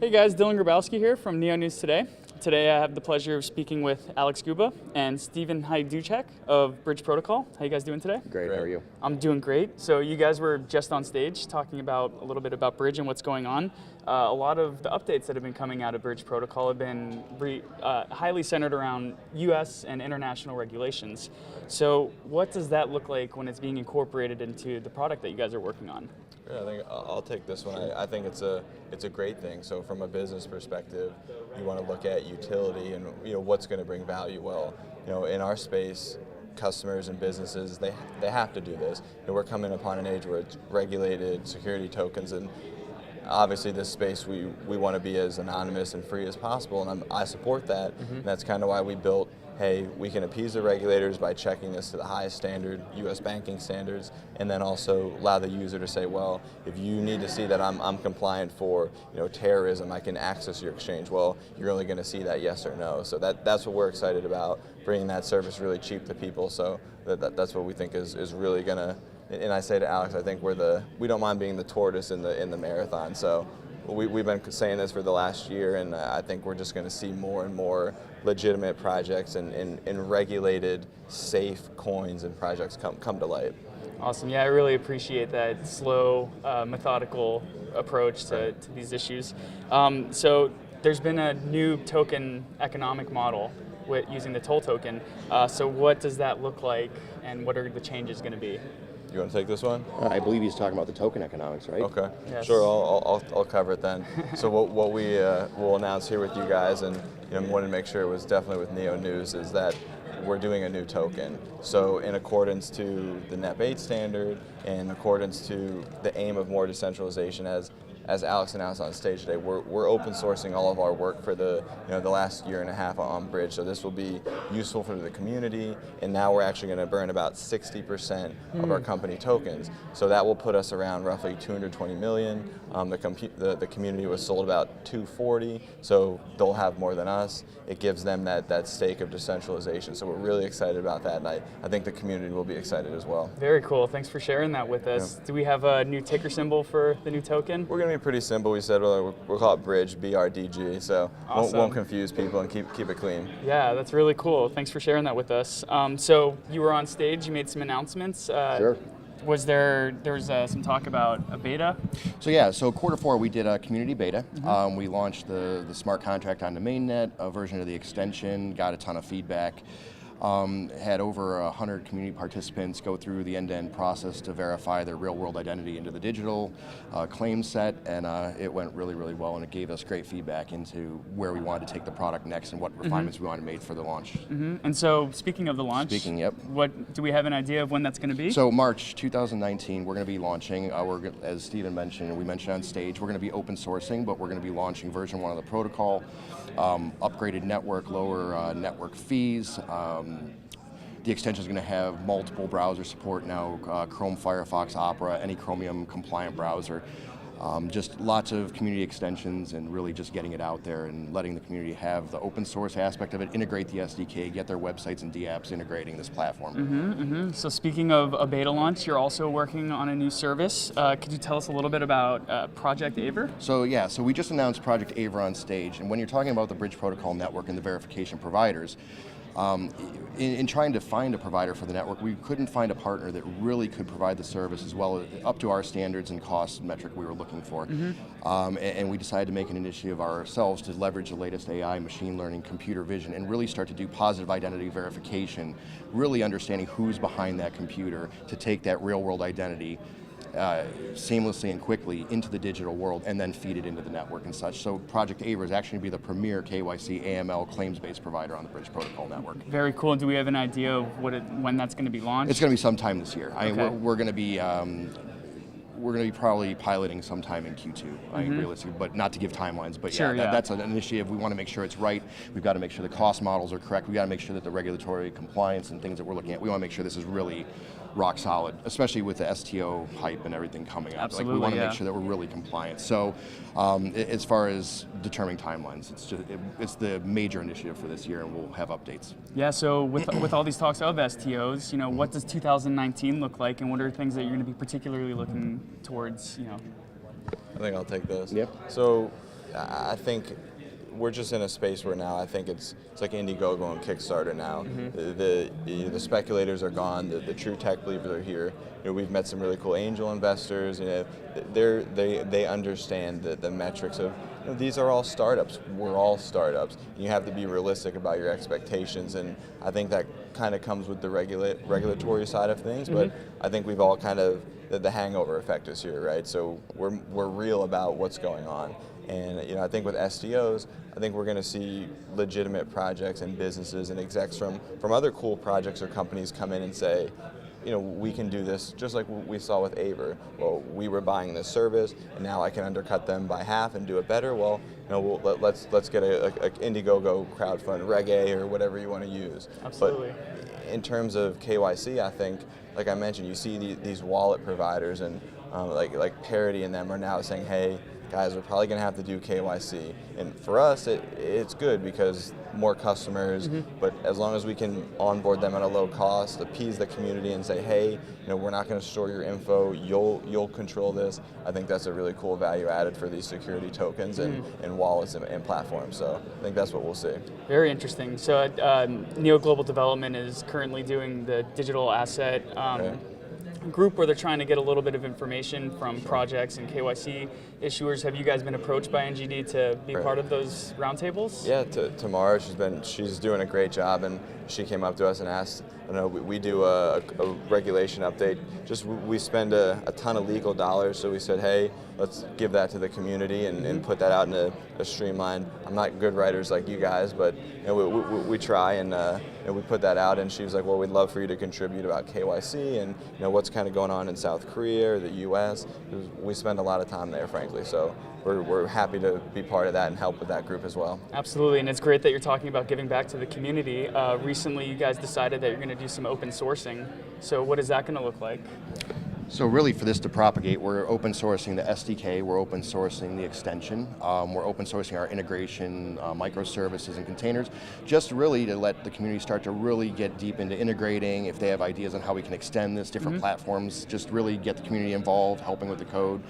Hey guys, Dylan Grabowski here from Neo News Today. Today I have the pleasure of speaking with Alex Guba and Stephen Hyduchak of Bridge Protocol. How you guys doing today? Great, how are you? I'm doing great. So you guys were just on stage talking about a little bit about Bridge and what's going on. A lot of the updates that have been coming out of Bridge Protocol have been highly centered around US and international regulations. So what does that look like when it's being incorporated into the product that you guys are working on? Yeah, I think I'll take this one. I think it's a great thing. So from a business perspective, you want to look at utility and what's going to bring value. Well, in our space, customers and businesses they have to do this. We're coming upon an age where it's regulated security tokens, and obviously this space we want to be as anonymous and free as possible, and I support that. And that's kind of why we built, hey, we can appease the regulators by checking this to the highest standard, US banking standards, and then also allow the user to say, well, if you need to see that I'm compliant for terrorism, I can access your exchange. Well, you're only going to see that yes or no. So that's what we're excited about, bringing that service really cheap to people. So that's what we think is really going to. And I say to Alex, I think we don't mind being the tortoise in the marathon. So we've been saying this for the last year, and I think we're just going to see more and more legitimate projects and regulated, safe coins and projects come to light. Awesome. Yeah, I really appreciate that slow, methodical approach to these issues. So there's been a new token economic model with using the toll token. So what does that look like, and what are the changes going to be? You want to take this one? I believe he's talking about the token economics, right? Okay, yes. Sure. I'll cover it then. So what we will announce here with you guys, and I wanted to make sure it was definitely with Neo News, is that we're doing a new token. So in accordance to the NEP8 standard, in accordance to the aim of more decentralization, as Alex announced on stage today, we're open sourcing all of our work for the last year and a half on Bridge. So this will be useful for the community, and now we're actually going to burn about 60% of our company tokens. So that will put us around roughly 220 million. The community was sold about 240, so they'll have more than us. It gives them that stake of decentralization. So we're really excited about that, and I think the community will be excited as well. Very cool. Thanks for sharing that with us. Yeah. Do we have a new ticker symbol for the new token? We're going to be pretty simple. We said we'll call it Bridge, BRDG, so awesome. won't confuse people and keep it clean. Yeah, that's really cool. Thanks for sharing that with us. So you were on stage, you made some announcements. Sure. Was there was some talk about a beta? So yeah, so Q4 we did a community beta. We launched the smart contract on the mainnet, a version of the extension, got a ton of feedback. Had over 100 community participants go through the end-to-end process to verify their real-world identity into the digital claim set, and it went really, really well, and it gave us great feedback into where we wanted to take the product next and what refinements we wanted to make for the launch. And so, speaking of the launch, yep. What do we have an idea of when that's going to be? So March 2019, we're going to be launching. As Stephen mentioned, and we mentioned on stage, we're going to be open sourcing, but we're going to be launching version 1 of the protocol, upgraded network, lower network fees. The extension is going to have multiple browser support now, Chrome, Firefox, Abra, any Chromium compliant browser. Just lots of community extensions, and really just getting it out there and letting the community have the open source aspect of it, integrate the SDK, get their websites and DApps integrating this platform. So speaking of a beta launch, you're also working on a new service. Could you tell us a little bit about Project Abra? So yeah, so we just announced Project Abra on stage, and when you're talking about the Bridge Protocol network and the verification providers, in trying to find a provider for the network, we couldn't find a partner that really could provide the service as well, up to our standards and cost metric we were looking for. And we decided to make an initiative ourselves to leverage the latest AI, machine learning, computer vision, and really start to do positive identity verification, really understanding who's behind that computer to take that real world identity seamlessly and quickly into the digital world, and then feed it into the network and such. So Project Abra is actually going to be the premier KYC AML claims-based provider on the Bridge Protocol network. Very cool. Do we have an idea of when that's going to be launched? It's going to be sometime this year. Okay. We're going to be probably piloting sometime in Q2, realistically, but not to give timelines. But sure, that's an initiative. We want to make sure it's right. We've got to make sure the cost models are correct. We've got to make sure that the regulatory compliance and things that we're looking at, we want to make sure this is really rock solid, especially with the STO hype and everything coming up. Absolutely, we want to make sure that we're really compliant. So as far as determining timelines, it's the major initiative for this year, and we'll have updates. Yeah, so with all these talks of STOs, what does 2019 look like, and what are things that you're going to be particularly looking towards, I think I'll take this. Yep. So I think we're just in a space where now I think it's like Indiegogo and Kickstarter now. The speculators are gone. The true tech believers are here. We've met some really cool angel investors. They understand the metrics of these are all startups. We're all startups. You have to be realistic about your expectations, and I think that kind of comes with the regulatory side of things. But I think we've all kind of the hangover effect is here, right? So we're real about what's going on. And I think with SDOs, I think we're going to see legitimate projects and businesses and execs from other cool projects or companies come in and say, we can do this just like we saw with Abra. Well, we were buying this service, and now I can undercut them by half and do it better. Well, let's get a Indiegogo crowdfund, Reggae, or whatever you want to use. Absolutely. But in terms of KYC, I think, like I mentioned, you see these wallet providers and like Parity and them are now saying, hey, guys, we're probably going to have to do KYC. And for us, it's good because more customers, but as long as we can onboard them at a low cost, appease the community and say, hey, we're not going to store your info, you'll control this, I think that's a really cool value added for these security tokens and wallets and platforms. So I think that's what we'll see. Very interesting. So Neo Global Development is currently doing the digital asset group where they're trying to get a little bit of information from projects and KYC issuers. Have you guys been approached by NGD to be part of those roundtables? Yeah, Tamara, she's doing a great job, and she came up to us and asked, we do a regulation update. Just we spend a ton of legal dollars, so we said, hey, let's give that to the community and put that out in a streamlined. I'm not good writers like you guys, but we try and we put that out. And she was like, well, we'd love for you to contribute about KYC and what's kind of going on in South Korea or the U.S. We spend a lot of time there, frankly. So we're happy to be part of that and help with that group as well. Absolutely, and it's great that you're talking about giving back to the community. Recently, you guys decided that you're going to do some open sourcing. So what is that going to look like? So really for this to propagate, we're open sourcing the SDK, we're open sourcing the extension, we're open sourcing our integration, microservices and containers, just really to let the community start to really get deep into integrating. If they have ideas on how we can extend this, different platforms, just really get the community involved, helping with the code,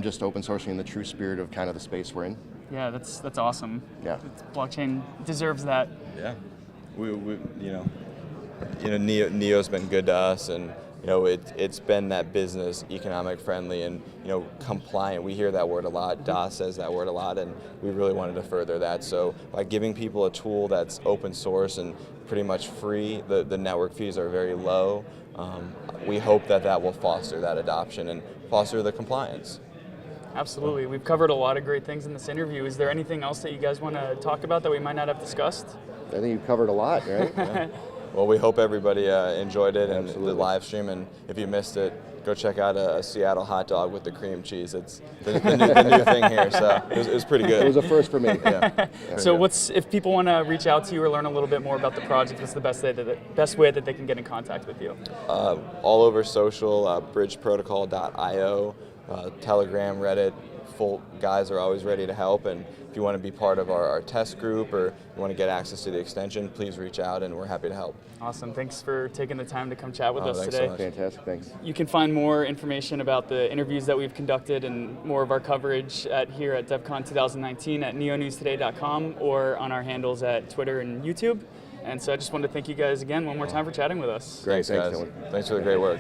just open sourcing in the true spirit of kind of the space we're in. Yeah, that's awesome. Yeah. Blockchain deserves that. Yeah, Neo's been good to us, and it's been that business, economic friendly, and compliant. We hear that word a lot. DAS says that word a lot, and we really wanted to further that. So by giving people a tool that's open source and pretty much free, the network fees are very low. We hope that will foster that adoption and foster the compliance. Absolutely. We've covered a lot of great things in this interview. Is there anything else that you guys want to talk about that we might not have discussed? I think you've covered a lot, right? Yeah. Well, we hope everybody enjoyed it and Absolutely. the live stream. And if you missed it, go check out a Seattle hot dog with the cream cheese. It's the new thing here, so it was pretty good. It was a first for me. Yeah. So if people want to reach out to you or learn a little bit more about the project, what's the best way that they can get in contact with you? All over social, bridgeprotocol.io, Telegram, Reddit. Full guys are always ready to help, and if you want to be part of our test group or you want to get access to the extension, please reach out and we're happy to help. Awesome. Thanks for taking the time to come chat with us thanks today. so much. Fantastic, thanks. You can find more information about the interviews that we've conducted and more of our coverage here at DevCon 2019 at neonewstoday.com or on our handles at Twitter and YouTube. And so I just wanted to thank you guys again one more time for chatting with us. Great, Thanks, guys. Dylan. Thanks for the great work.